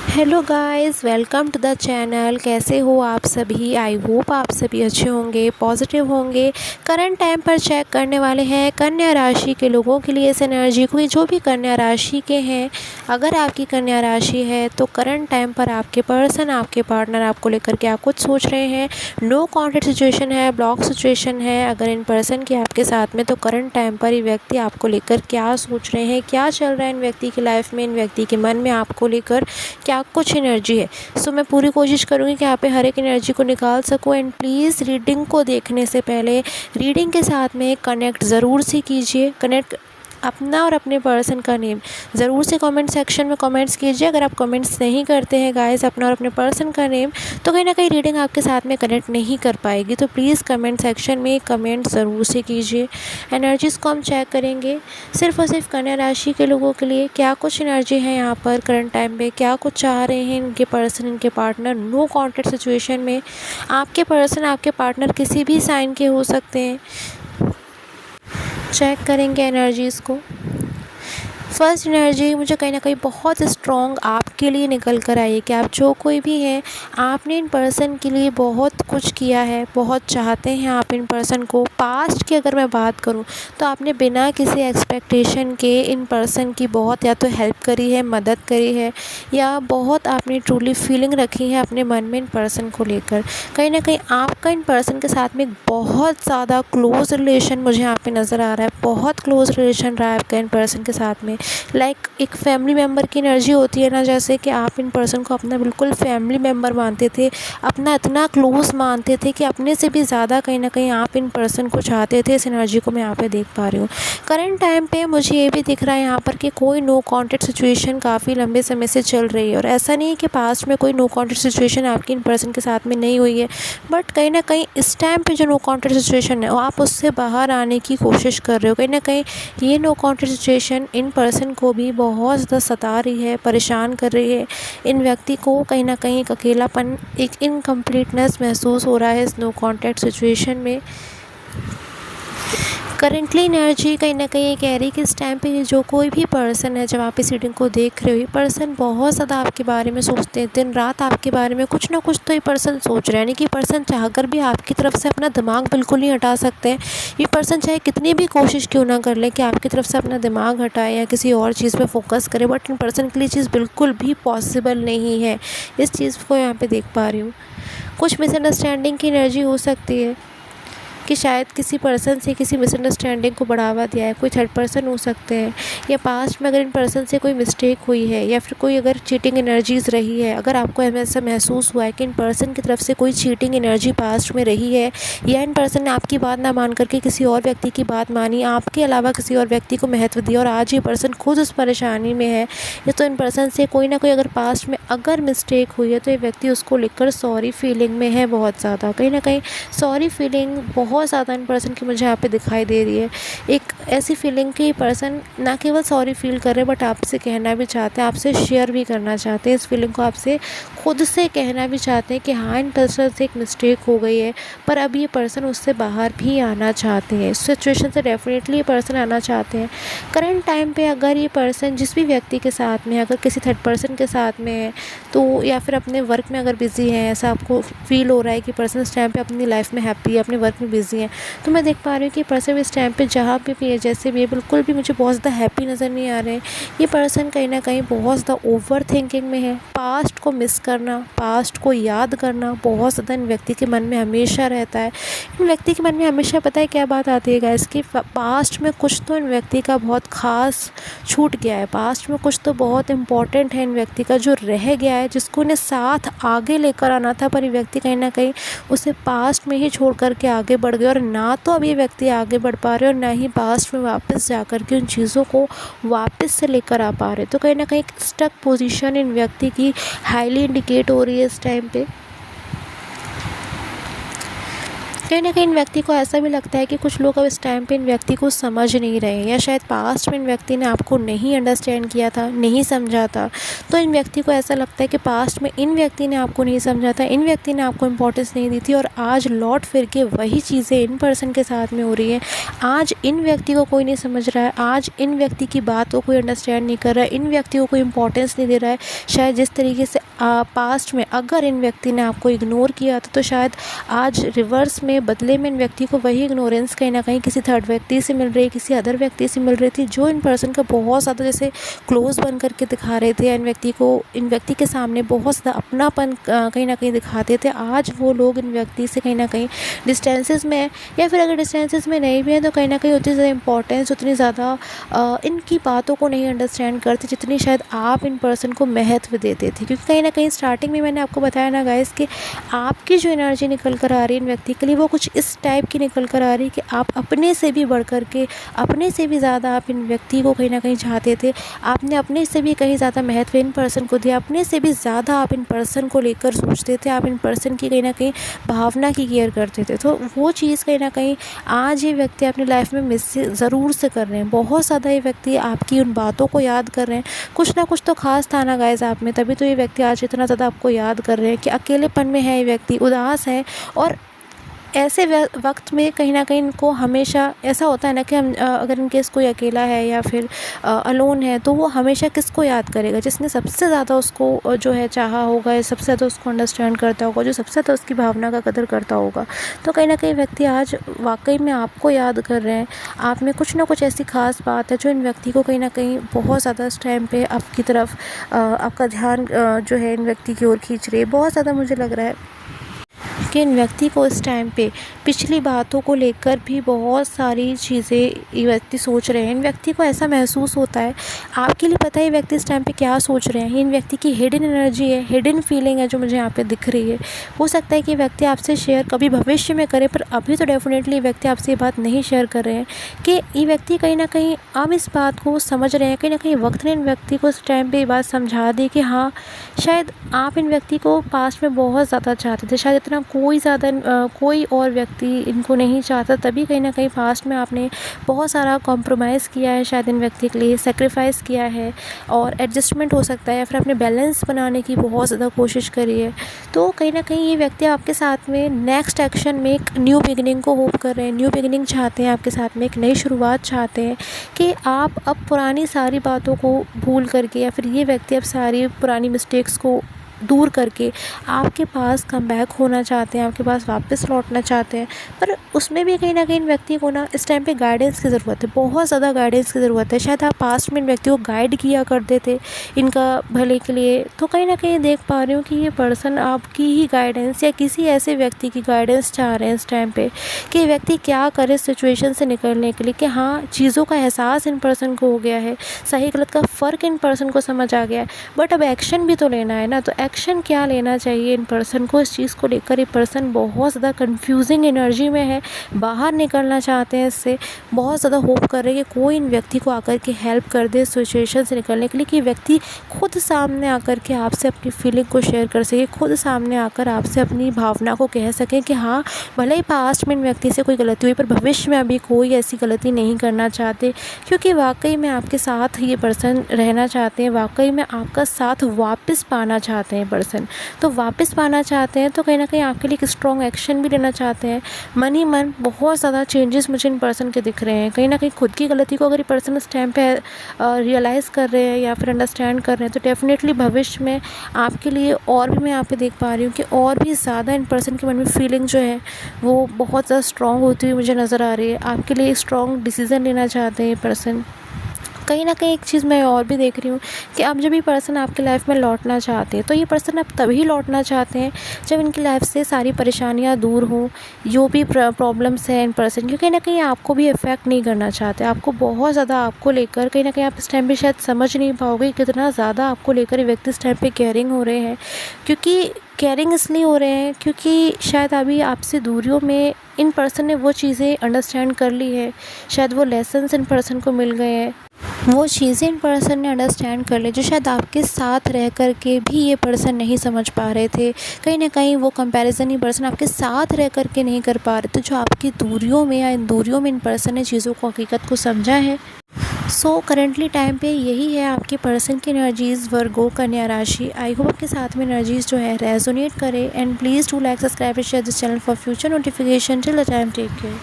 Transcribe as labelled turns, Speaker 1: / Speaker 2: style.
Speaker 1: Hello guys, welcome to the channel. कैसे हो आप सभी? आई होप आप सभी अच्छे होंगे, पॉजिटिव होंगे। करंट टाइम पर चेक करने वाले हैं कन्या राशि के लोगों के लिए इस एनर्जी को। जो भी कन्या राशि के हैं, अगर आपकी कन्या राशि है तो करंट टाइम पर आपके पर्सन, आपके पार्टनर आपको लेकर क्या कुछ सोच रहे हैं। नो कॉन्टैक्ट सिचुएशन है, ब्लॉक सिचुएशन है अगर इन पर्सन की आपके साथ में, तो करंट टाइम पर ये व्यक्ति आपको लेकर क्या सोच रहे हैं, क्या चल रहा है इन व्यक्ति की लाइफ में, इन व्यक्ति के मन में आपको लेकर क्या कुछ एनर्जी है। सो मैं पूरी कोशिश करूँगी कि यहाँ पे हर एक एनर्जी को निकाल सकूँ। एंड प्लीज़ रीडिंग को देखने से पहले रीडिंग के साथ में कनेक्ट ज़रूर से कीजिए। कनेक्ट अपना और अपने पर्सन का नेम ज़रूर से कमेंट सेक्शन में कमेंट्स कीजिए। अगर आप कमेंट्स नहीं करते हैं गाइस अपना और अपने पर्सन का नेम, तो कहीं ना कहीं रीडिंग आपके साथ में कनेक्ट नहीं कर पाएगी। तो प्लीज़ कमेंट सेक्शन में कमेंट ज़रूर से कीजिए। एनर्जीज़ को हम चेक करेंगे सिर्फ और सिर्फ कन्या राशि के लोगों के लिए। क्या कुछ एनर्जी है यहाँ पर करंट टाइम में, क्या कुछ चाह रहे हैं इनके पर्सन, इनके पार्टनर नो कॉन्टैक्ट सिचुएशन में। आपके पर्सन, आपके पार्टनर किसी भी साइन के हो सकते हैं। चेक करेंगे एनर्जीज़ को। फर्स्ट एनर्जी मुझे कहीं ना कहीं बहुत स्ट्रॉन्ग आपके लिए निकल कर आई है कि आप जो कोई भी हैं, आपने इन पर्सन के लिए बहुत कुछ किया है, बहुत चाहते हैं आप इन पर्सन को। पास्ट की अगर मैं बात करूं तो आपने बिना किसी एक्सपेक्टेशन के इन पर्सन की बहुत या तो हेल्प करी है, मदद करी है, या बहुत आपने ट्रूली फीलिंग रखी है अपने मन में इन पर्सन को लेकर। कहीं ना कहीं आपका इन पर्सन के साथ में एक बहुत ज़्यादा क्लोज़ रिलेशन मुझे यहाँ पे नज़र आ रहा है। बहुत क्लोज़ रिलेशन रहा है आपका इन पर्सन के साथ में। एक फैमिली मेम्बर की एनर्जी होती है ना, जैसे कि आप इन पर्सन को अपना बिल्कुल फैमिली मेम्बर मानते थे, अपना इतना क्लोज मानते थे कि अपने से भी ज़्यादा कहीं ना कहीं आप इन पर्सन को चाहते थे। इस एनर्जी को मैं यहाँ पे देख पा रही हूँ। करंट टाइम पे मुझे ये भी दिख रहा है यहाँ पर कि कोई नो कॉन्टैक्ट सिचुएशन काफ़ी लंबे समय से चल रही है। और ऐसा नहीं है कि पास्ट में कोई नो कॉन्टैक्ट सिचुएशन आपकी इन पर्सन के साथ में नहीं हुई है, बट कहीं ना कहीं इस टाइम पे जो नो कॉन्टैक्ट सिचुएशन है, आप उससे बाहर आने की कोशिश कर रहे हो। कहीं ना कहीं ये no contact situation in person को भी बहुत ज़्यादा सता रही है, परेशान कर रही है। इन व्यक्ति को कहीं ना कहीं एक अकेलापन, एक इनकम्प्लीटनेस महसूस हो रहा है इस नो कॉन्टैक्ट सिचुएशन में। करेंटली एनर्जी कहीं ना कहीं ये कह रही है कि इस टाइम पे जो कोई भी पर्सन है, जब आप इस रीडिंग को देख रहे हो, ये पर्सन बहुत ज़्यादा आपके बारे में सोचते हैं। दिन रात आपके बारे में कुछ ना कुछ तो ये पर्सन सोच रहे हैं। यानी कि पर्सन चाहकर भी आपकी तरफ से अपना दिमाग बिल्कुल नहीं हटा सकते हैं। ये पर्सन चाहे कितनी भी कोशिश क्यों ना कर ले कि आपकी तरफ से अपना दिमाग हटाए या किसी और चीज़ पर फोकस करे, बट इन पर्सन के लिए चीज़ बिल्कुल भी पॉसिबल नहीं है। इस चीज़ को यहाँ पर देख पा रही हूँ। कुछ मिसअंडरस्टैंडिंग की एनर्जी हो सकती है कि शायद किसी पर्सन से किसी मिसअंडरस्टैंडिंग को बढ़ावा दिया है। कोई थर्ड पर्सन हो सकते हैं, या पास्ट में अगर इन पर्सन से कोई मिस्टेक हुई है, या फिर कोई अगर चीटिंग एनर्जीज़ रही है, अगर आपको ऐसा महसूस हुआ है कि इन पर्सन की तरफ से कोई चीटिंग एनर्जी पास्ट में रही है, या इन पर्सन ने आपकी बात ना मान करके किसी और व्यक्ति की बात मानी, आपके अलावा किसी और व्यक्ति को महत्व दिया, और आज ये पर्सन खुद उस परेशानी में है, या तो इन पर्सन से कोई ना कोई अगर पास्ट में अगर मिस्टेक हुई है, तो ये व्यक्ति उसको लेकर सॉरी फीलिंग में है बहुत ज़्यादा। कहीं ना कहीं सॉरी फीलिंग बहुत ज़्यादा इन पर्सन की मुझे यहाँ पे दिखाई दे रही है। एक ऐसी फीलिंग कि पर्सन ना केवल सॉरी फील कर रहे, बट आपसे कहना भी चाहते हैं, आपसे शेयर भी करना चाहते हैं। इस फीलिंग को आपसे खुद से कहना भी चाहते हैं कि हाँ, इन पर्सन से एक मिस्टेक हो गई है, पर अब ये पर्सन उससे बाहर भी आना चाहते हैं। इस सिचुएशन से डेफिनेटली ये पर्सन आना चाहते हैं। करंट टाइम पे अगर ये पर्सन जिस भी व्यक्ति के साथ में, अगर किसी थर्ड पर्सन के साथ में है, तो या फिर अपने वर्क में अगर बिज़ी है, ऐसा आपको फील हो रहा है कि पर्सन इस टाइम पे अपनी लाइफ में हैप्पी है, अपने वर्क में बिज़ी है, तो मैं देख पा रही हूँ कि पर्सन इस टाइम पे जहाँ पे भी है, जैसे भी है, बिल्कुल भी मुझे बहुत ज़्यादा हैप्पी नज़र नहीं आ रहे हैं। ये पर्सन कहीं ना कहीं बहुत ज़्यादा ओवर थिंकिंग में है। पास्ट को मिस करना, पास्ट को याद करना बहुत ज़्यादा इन व्यक्ति के मन में हमेशा रहता है। इन व्यक्ति के मन में हमेशा पता है क्या बात आती है गाइस, कि पास्ट में कुछ तो इन व्यक्ति का बहुत ख़ास छूट गया है। पास्ट में कुछ तो बहुत इंपॉर्टेंट है इन व्यक्ति का जो रह गया है, जिसको इन्हें साथ आगे लेकर आना था, पर ये व्यक्ति कहीं ना कहीं उसे पास्ट में ही छोड़ करके आगे बढ़ गए। और ना तो अब ये व्यक्ति आगे बढ़ पा रहे और ना ही पास्ट में वापस जा कर के उन चीज़ों को वापस से लेकर आ पा रहे। तो कहीं ना कहीं एक स्टक पोजीशन इन व्यक्ति की हाईली इंडिकेट हो रही है इस टाइम पे। कहीं न कहीं इन व्यक्ति को ऐसा भी लगता है कि कुछ लोग अब इस टाइम पे इन व्यक्ति को समझ नहीं रहे हैं, या शायद पास्ट में इन व्यक्ति ने आपको नहीं अंडरस्टैंड किया था, नहीं समझा था। तो इन व्यक्ति को ऐसा लगता है कि पास्ट में इन व्यक्ति ने आपको नहीं समझा था, इन व्यक्ति ने आपको इम्पोर्टेंस नहीं दी थी, और आज लौट फिर के वही चीज़ें इन पर्सन के साथ में हो रही हैं। आज इन व्यक्ति को कोई नहीं समझ रहा है, आज इन व्यक्ति की बात को कोई अंडरस्टैंड नहीं कर रहा है, इन व्यक्ति को कोई इम्पोर्टेंस नहीं दे रहा है। शायद जिस तरीके से पास्ट में अगर इन व्यक्ति ने आपको इग्नोर किया था, तो शायद आज रिवर्स में बदले में इन व्यक्ति को वही इग्नोरेंस कहीं ना कहीं किसी थर्ड व्यक्ति से मिल रही है, किसी अदर व्यक्ति से मिल रही थी, जो इन पर्सन का बहुत ज़्यादा जैसे क्लोज बन करके दिखा रहे थे, इन व्यक्ति को, इन व्यक्ति के सामने बहुत ज़्यादा अपनापन कहीं ना कहीं दिखाते थे। आज वो लोग इन व्यक्ति से कहीं ना कहीं डिस्टेंसेस में है, या फिर अगर डिस्टेंसेस में नहीं भी हैं तो कहीं ना कहीं उतनी ज़्यादा इंपॉर्टेंस, उतनी ज़्यादा इनकी बातों को नहीं अंडरस्टैंड करते जितनी शायद आप इन पर्सन को महत्व देते थे। क्योंकि कहीं ना कहीं स्टार्टिंग में मैंने आपको बताया ना गाइस कि आपकी जो एनर्जी निकल कर आ रही है इन व्यक्ति के लिए, वो कुछ इस टाइप की निकल कर आ रही है कि आप अपने से भी बढ़ कर के, अपने से भी ज़्यादा आप इन व्यक्ति को कहीं ना कहीं चाहते थे। आपने अपने से भी कहीं ज़्यादा महत्व इन पर्सन को दिया, अपने से भी ज़्यादा आप इन पर्सन को लेकर सोचते थे, आप इन पर्सन की कहीं ना कहीं भावना की केयर करते थे। तो वो चीज़ कहीं ना कहीं आज ये व्यक्ति अपनी लाइफ में मिस ज़रूर से कर रहे हैं। बहुत ज़्यादा ये व्यक्ति आपकी उन बातों को याद कर रहे हैं। कुछ ना कुछ तो खास था ना गाइस आप में, तभी तो ये व्यक्ति आज इतना ज़्यादा आपको याद कर रहे हैं कि अकेलेपन में है ये व्यक्ति, उदास है। और ऐसे वक्त में कहीं ना कहीं इनको हमेशा ऐसा होता है ना कि हम अगर इन केस कोई अकेला है या फिर अलोन है, तो वो हमेशा किसको याद करेगा, जिसने सबसे ज़्यादा उसको जो है चाहा होगा, या सबसे ज़्यादा उसको अंडरस्टैंड करता होगा, जो सबसे ज़्यादा उसकी भावना का कदर करता होगा। तो कहीं ना कहीं व्यक्ति आज वाकई में आपको याद कर रहे हैं। आप में कुछ ना कुछ ऐसी खास बात है जो इन व्यक्ति को कहीं ना कहीं बहुत ज़्यादा इस टाइम पे आपकी तरफ आपका ध्यान जो है इन व्यक्ति की ओर खींच रही है। बहुत ज़्यादा मुझे लग रहा है कि इन व्यक्ति को इस टाइम पे पिछली बातों को लेकर भी बहुत सारी चीज़ें ये व्यक्ति सोच रहे हैं। इन व्यक्ति को ऐसा महसूस होता है, आपके लिए पता है ये व्यक्ति इस टाइम पे क्या सोच रहे हैं। इन व्यक्ति की हिडन एनर्जी है, हिडन फीलिंग है जो मुझे यहाँ पे दिख रही है। हो सकता है कि व्यक्ति आपसे शेयर कभी भविष्य में करे, पर अभी तो डेफिनेटली व्यक्ति आपसे ये बात नहीं शेयर कर रहे हैं कि ये व्यक्ति कहीं ना कहीं अब इस बात को समझ रहे हैं। कहीं ना कहीं वक्त ने इन व्यक्ति को इस टाइम पर ये बात समझा दी कि हाँ, शायद आप इन व्यक्ति को पास्ट में बहुत ज़्यादा चाहते थे, शायद इतना कोई और व्यक्ति इनको नहीं चाहता, तभी कहीं ना कहीं पास्ट में आपने बहुत सारा कॉम्प्रोमाइज़ किया है, शायद इन व्यक्ति के लिए सेक्रीफाइस किया है, और एडजस्टमेंट हो सकता है, या फिर आपने बैलेंस बनाने की बहुत ज़्यादा कोशिश करी है। तो कहीं ना कहीं ये व्यक्ति आपके साथ में नेक्स्ट एक्शन में एक न्यू बिगिनिंग को होप कर रहे हैं, न्यू बिगिनिंग चाहते हैं, आपके साथ में एक नई शुरुआत चाहते हैं कि आप अब पुरानी सारी बातों को भूल करके, या फिर ये व्यक्ति अब सारी पुरानी मिस्टेक्स को दूर करके आपके पास कम बैक होना चाहते हैं, आपके पास वापस लौटना चाहते हैं। पर उसमें भी कहीं ना कहीं व्यक्ति को ना इस टाइम पे गाइडेंस की ज़रूरत है, बहुत ज़्यादा गाइडेंस की ज़रूरत है। शायद आप पास्ट में इन व्यक्ति को गाइड किया करते थे इनका भले के लिए, तो कहीं ना कहीं देख पा रही हूँ कि ये पर्सन आपकी ही गाइडेंस या किसी ऐसे व्यक्ति की गाइडेंस चाह रहे हैं इस टाइम पर कि व्यक्ति क्या करे इस सिचुएशन से निकलने के लिए। कि हाँ, चीज़ों का एहसास इन पर्सन को हो गया है, सही गलत का फ़र्क इन पर्सन को समझ आ गया है, बट अब एक्शन भी तो लेना है ना। तो एक्शन क्या लेना चाहिए इन पर्सन को, इस चीज़ को लेकर ये पर्सन बहुत ज़्यादा कंफ्यूजिंग एनर्जी में है, बाहर निकलना चाहते हैं इससे, बहुत ज़्यादा होप कर रहे हैं कि कोई इन व्यक्ति को आकर के हेल्प कर दे इस सिचुएशन से निकलने के लिए, कि व्यक्ति खुद सामने आकर के आपसे अपनी फीलिंग को शेयर कर सके, खुद सामने आकर आपसे अपनी भावना को कह सकें कि हाँ, भले ही पास्ट में इन व्यक्ति से कोई गलती हुई, पर भविष्य में अभी कोई ऐसी गलती नहीं करना चाहते, क्योंकि वाकई में आपके साथ ये पर्सन रहना चाहते हैं, वाकई में आपका साथ वापस पाना चाहते हैं पर्सन। तो वापस पाना चाहते हैं, तो कहीं ना कहीं आपके लिए एक स्ट्रॉन्ग एक्शन भी लेना चाहते हैं। मन ही मन बहुत ज़्यादा चेंजेस मुझे इन पर्सन के दिख रहे हैं। कहीं ना कहीं खुद की गलती को अगर ये पर्सन इस टाइम पे रियलाइज़ कर रहे हैं या फिर अंडरस्टैंड कर रहे हैं, तो डेफिनेटली भविष्य में आपके लिए और भी मैं यहाँ पे देख पा रही हूँ कि और भी ज़्यादा इन पर्सन के मन में फीलिंग जो है वो बहुत ज़्यादा स्ट्रॉन्ग होती हुई मुझे नज़र आ रही है। आपके लिए एक स्ट्रॉन्ग डिसीज़न लेना चाहते हैं ये पर्सन। कहीं ना कहीं एक चीज़ मैं और भी देख रही हूँ कि अब जब ये पर्सन आपकी लाइफ में लौटना चाहते हैं, तो ये पर्सन अब तभी लौटना चाहते हैं जब इनकी लाइफ से सारी परेशानियाँ दूर हों, जो भी प्रॉब्लम्स हैं इन पर्सन, क्योंकि कहीं ना कहीं आपको भी इफ़ेक्ट नहीं करना चाहते। आपको बहुत ज़्यादा आपको लेकर कहीं ना कहीं आप इस टाइम पे शायद समझ नहीं पाओगे कितना ज़्यादा आपको लेकर ये व्यक्ति इस टाइम पे केयरिंग हो रहे हैं। क्योंकि केयरिंग इसलिए हो रहे हैं क्योंकि शायद अभी आपसे दूरियों में इन पर्सन ने वो चीज़ें अंडरस्टैंड कर ली है, शायद वो लेसन्स इन पर्सन को मिल गए हैं। वो चीज़ें इन पर्सन ने अंडरस्टैंड कर ली जो शायद आपके साथ रह कर के भी ये पर्सन नहीं समझ पा रहे थे। कहीं न कहीं वो कंपैरिज़न ये पर्सन आपके साथ रह कर के नहीं कर पा रहे थे, जो आपकी दूरियों में या इन दूरियों में इन पर्सन ने चीज़ों को, हकीकत को समझा है। सो करंटली टाइम पे यही है आपके पर्सन की एनर्जीज़, वर्गो, कन्या राशि। आई होप आपके साथ में एनर्जीज़ जो है रेजोनेट करे, and please do like, subscribe and share this channel for future notification. Till the time, take care.